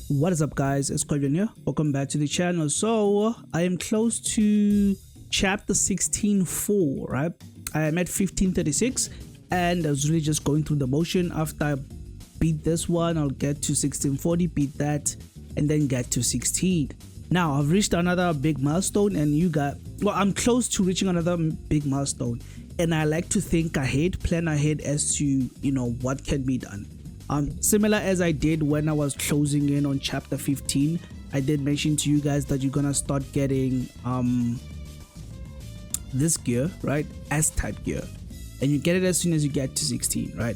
What is up, guys? It's Kovian here. Welcome back to the channel. So I am close to chapter 16.4, right? I am at 1536 and I was really just going through the motion. After I beat this one, I'll get to 1640, beat that, and then get to 16. Now I've reached another big milestone, and I'm close to reaching another big milestone, and I like to think ahead, plan ahead as to what can be done. Similar as I did when I was closing in on chapter 15, I did mention to you guys that you're gonna start getting this gear, right? S-type gear, and you get it as soon as you get to 16, right?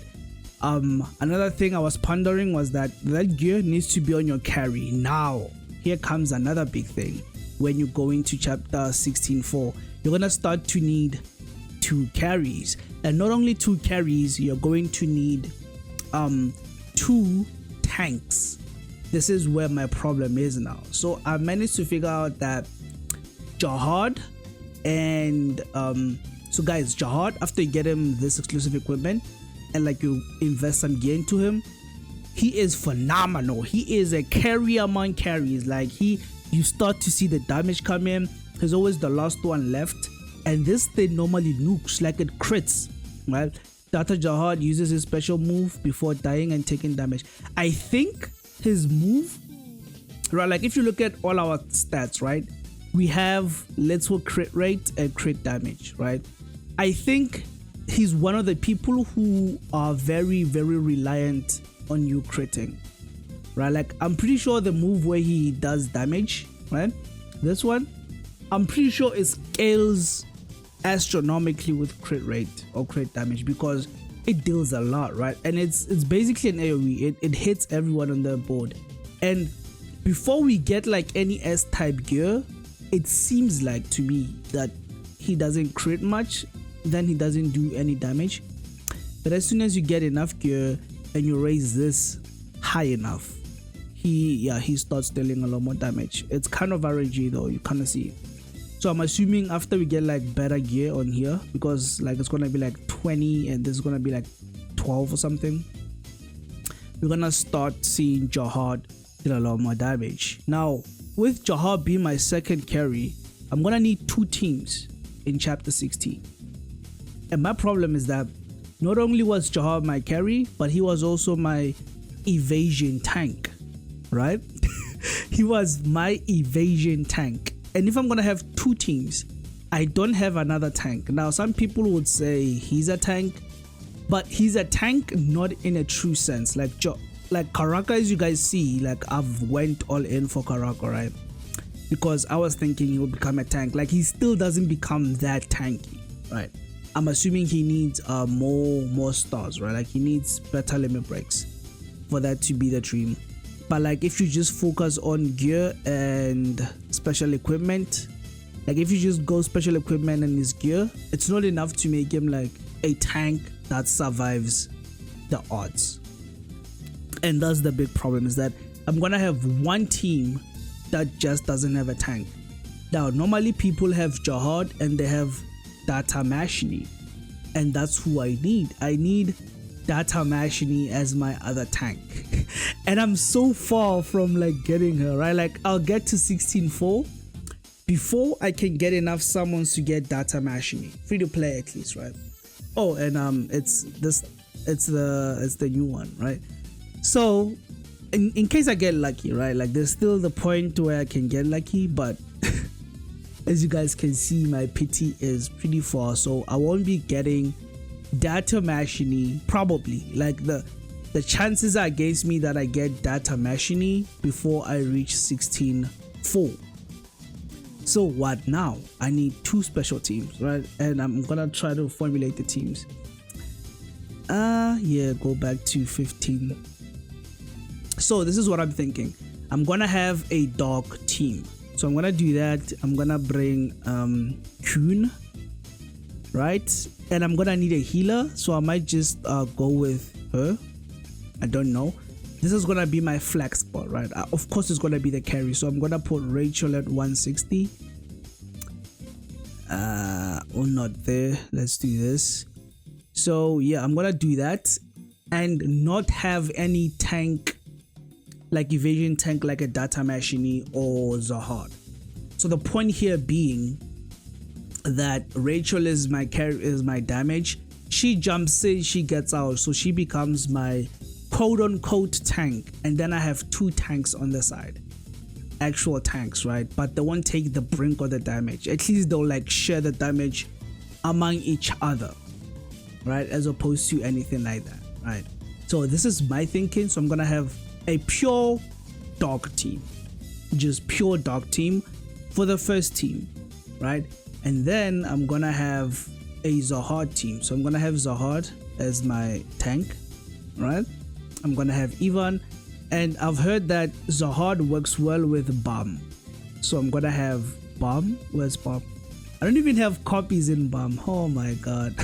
Another thing I was pondering was that gear needs to be on your carry. Now here comes another big thing. When you go into chapter 16.4, you're gonna start to need 2 carries, and not only 2 carries, you're going to need 2 tanks. This is where my problem is now. So I managed to figure out that Jihad and so guys, Jihad, after you get him this exclusive equipment and like you invest some gear into him, he is phenomenal. He is a carry among carries. Like you start to see the damage come in. He's always the last one left, and this thing normally nukes, like it crits, right? Dr. Jihad uses his special move before dying and taking damage. I think his move, right, like if you look at all our stats, right, we have lethal crit rate and crit damage, right? I think he's one of the people who are very, very reliant on you critting, right? Like I'm pretty sure the move where he does damage, right, this one, I'm pretty sure it scales astronomically with crit rate or crit damage because it deals a lot, right? And it's basically an AoE. It hits everyone on the board. And before we get like any S-type gear, it seems like to me that he doesn't crit much, then he doesn't do any damage. But as soon as you get enough gear and you raise this high enough, he starts dealing a lot more damage. It's kind of RNG though, you kind of see it. So I'm assuming after we get like better gear on here, because like it's gonna be like 20 and this is gonna be like 12 or something, we're gonna start seeing Jihad deal a lot more damage. Now with Jihad being my second carry, I'm gonna need 2 teams in chapter 16. And my problem is that not only was Jihad my carry, but he was also my evasion tank, right? He was my evasion tank. And if I'm gonna have 2 teams, I don't have another tank. Now some people would say he's a tank, but he's a tank not in a true sense. Like Karaka, as you guys see, like I've went all in for Karaka, right? Because I was thinking he would become a tank. Like he still doesn't become that tanky, right? I'm assuming he needs more stars, right? Like he needs better limit breaks for that to be the dream. But like if you just focus on gear and special equipment, like if you just go special equipment and his gear, it's not enough to make him like a tank that survives the odds. And that's the big problem, is that I'm gonna have one team that just doesn't have a tank. Now normally people have Jihad and they have Data Mashini, and that's who I need. I need Data Mashini as my other tank. And I'm so far from like getting her, right? Like I'll get to 16.4 before I can get enough summons to get Data Mashini, free to play at least, right? Oh, and it's the new one, right? So in case I get lucky, right, like there's still the point where I can get lucky, but as you guys can see, my pity is pretty far, so I won't be getting Data Mashini probably. Like the chances are against me that I get Data Mashini before I reach 16.4. So what now? I need 2 special teams, right? And I'm gonna try to formulate the teams. Yeah, go back to 15. So this is what I'm thinking. I'm gonna have a dog team. So I'm gonna do that. I'm gonna bring Kuhn, right? And I'm gonna need a healer, so I might just go with her. I don't know. This is gonna be my flag spot, right? Of course it's gonna be the carry, so I'm gonna put Rachel at 160. Or not there. Let's do this. So yeah, I'm gonna do that and not have any tank like evasion tank like a Data Machine or Zahad. So the point here being that Rachel is my damage. She jumps in, she gets out, so she becomes my quote-unquote tank, and then I have 2 tanks on the side, actual tanks, right? But they won't take the brink of the damage. At least they'll like share the damage among each other, right? As opposed to anything like that, right? So this is my thinking. So I'm gonna have a pure dog team, just pure dog team for the first team, right? And then I'm gonna have a Zahad team. So I'm gonna have Zahad as my tank, right? I'm gonna have Ivan, and I've heard that Zahad works well with Bomb. So I'm gonna have Bomb. Where's Bomb? I don't even have copies in Bomb. Oh my god.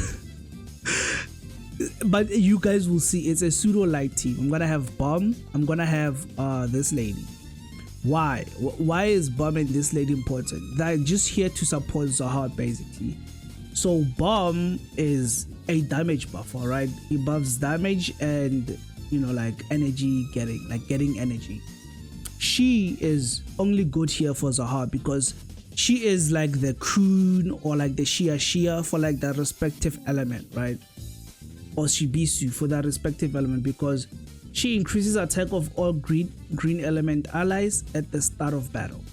But you guys will see, it's a pseudo light team. I'm gonna have Bomb. I'm gonna have this lady. Why is Bomb and this lady important? They're just here to support Zahad basically. So Bomb is a damage buffer, right? He buffs damage and, you know, like getting energy. She is only good here for Zahad because she is like the Kun or like the Shia for like that respective element, right? Or Shibisu for that respective element, because she increases attack of all green element allies at the start of battle.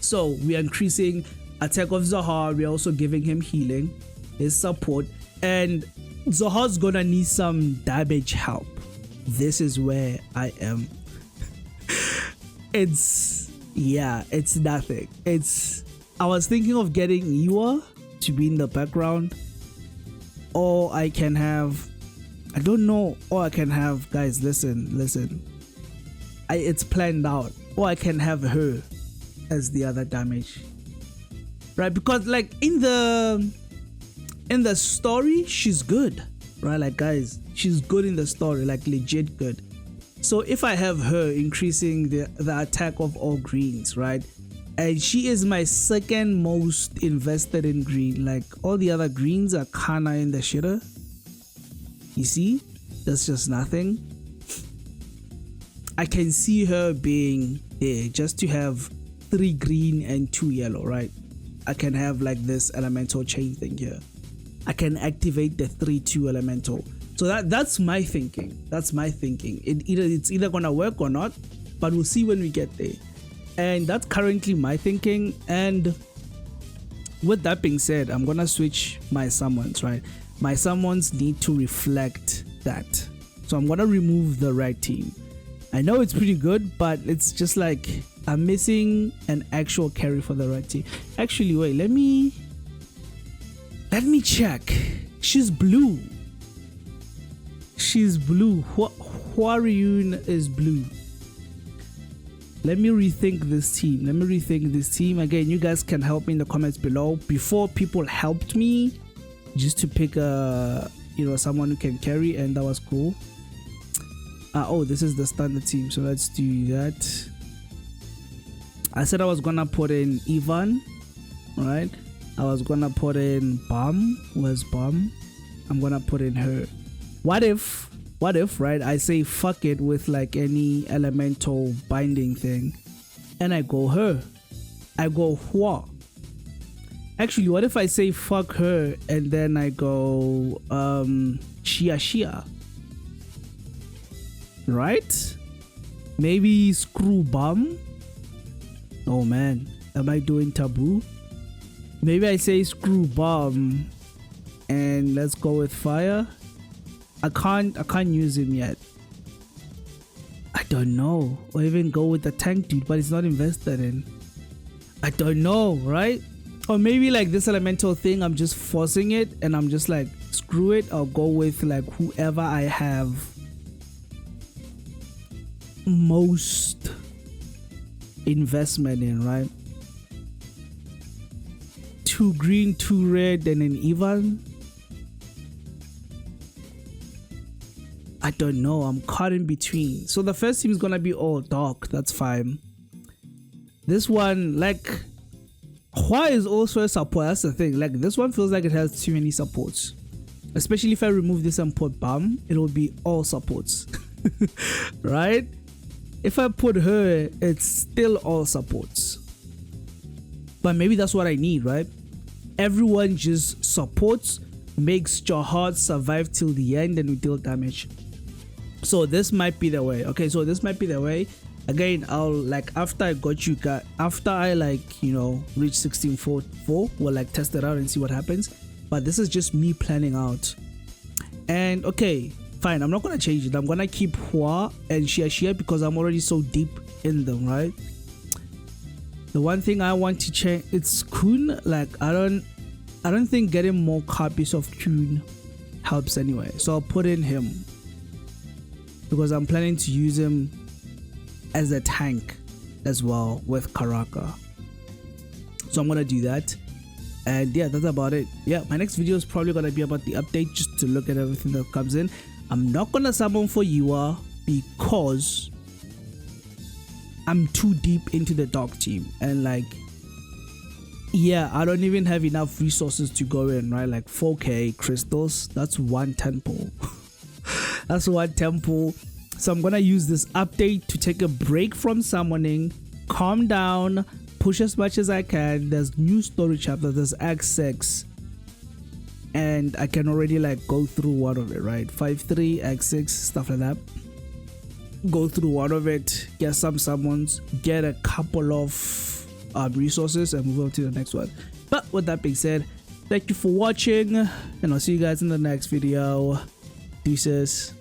So we are increasing attack of Zahar. We are also giving him healing, his support, and Zahar's gonna need some damage help. This is where I am. It's nothing. I was thinking of getting Iwa to be in the background, or I can have, I don't know, or I can have, guys, listen, it's planned out, or I can have her as the other damage, right? Because like in the story, she's good, right? Like, guys, she's good in the story, like legit good. So if I have her increasing the attack of all greens, right? And she is my second most invested in green. Like all the other greens are kinda in the shitter. You see? That's just nothing. I can see her being there just to have 3 green and 2 yellow, right? I can have like this elemental chain thing here. I can activate the 3-2 elemental. So that's my thinking. That's my thinking. It's either gonna work or not, but we'll see when we get there. And that's currently my thinking. And with that being said, I'm gonna switch my summons, right? My summons need to reflect that. So I'm gonna remove the red team. I know it's pretty good, but it's just like I'm missing an actual carry for the red team. Actually, wait, let me check. She's blue. She's blue. Huaryun is blue. Let me rethink this team. Again, you guys can help me in the comments below. Before, people helped me just to pick someone who can carry, and that was cool. Oh, this is the standard team, so let's do that. I said I was gonna put in Ivan, right? I was gonna put in Bomb. Where's Bomb? I'm gonna put in her. What if, right, I say fuck it with like any elemental binding thing, and I go her, I go Hua. Actually, what if I say fuck her and then I go Shia, right? Maybe screw Bomb. Oh man, am I doing taboo? Maybe I say screw Bomb and let's go with fire. I can't use him yet. I don't know. Or even go with the tank dude, but it's not invested in. I don't know, right? Or maybe like this elemental thing, I'm just forcing it and I'm just like, screw it. I'll go with like whoever I have most investment in, right? 2 green, 2 red, and an Ivan. I don't know. I'm caught in between. So the first team is gonna be all dark. That's fine. This one, like, Hua is also a support. That's the thing. Like, this one feels like it has too many supports. Especially if I remove this and put Bomb, it will be all supports. Right? if I put her, it's still all supports. But maybe that's what I need, right? Everyone just supports, makes Jahad survive till the end, and we deal damage. So this might be the way. Okay, so this might be the way. Again, I'll like after I got you guys, after I like, you know, reach 16.4, we'll like test it out and see what happens. But this is just me planning out. And okay, fine, I'm not gonna change it. I'm gonna keep Hua and Xia because I'm already so deep in them, right? The one thing I want to change, it's Kun. Like I don't think getting more copies of Kun helps anyway. So I'll put in him because I'm planning to use him as a tank as well with Karaka. So I'm gonna do that. And yeah, that's about it. Yeah, my next video is probably gonna be about the update, just to look at everything that comes in. I'm not gonna summon for Yua because I'm too deep into the dog team, and like, yeah, I don't even have enough resources to go in, right? Like 4k crystals, that's one temple. That's one temple. So I'm gonna use this update to take a break from summoning, calm down, push as much as I can. There's new story chapter, there's Act 6, and I can already like go through one of it, right? 5.3, Act 6, stuff like that. Go through one of it, get some summons, get a couple of resources, and move on to the next one. But with that being said, thank you for watching, and I'll see you guys in the next video. Deuces.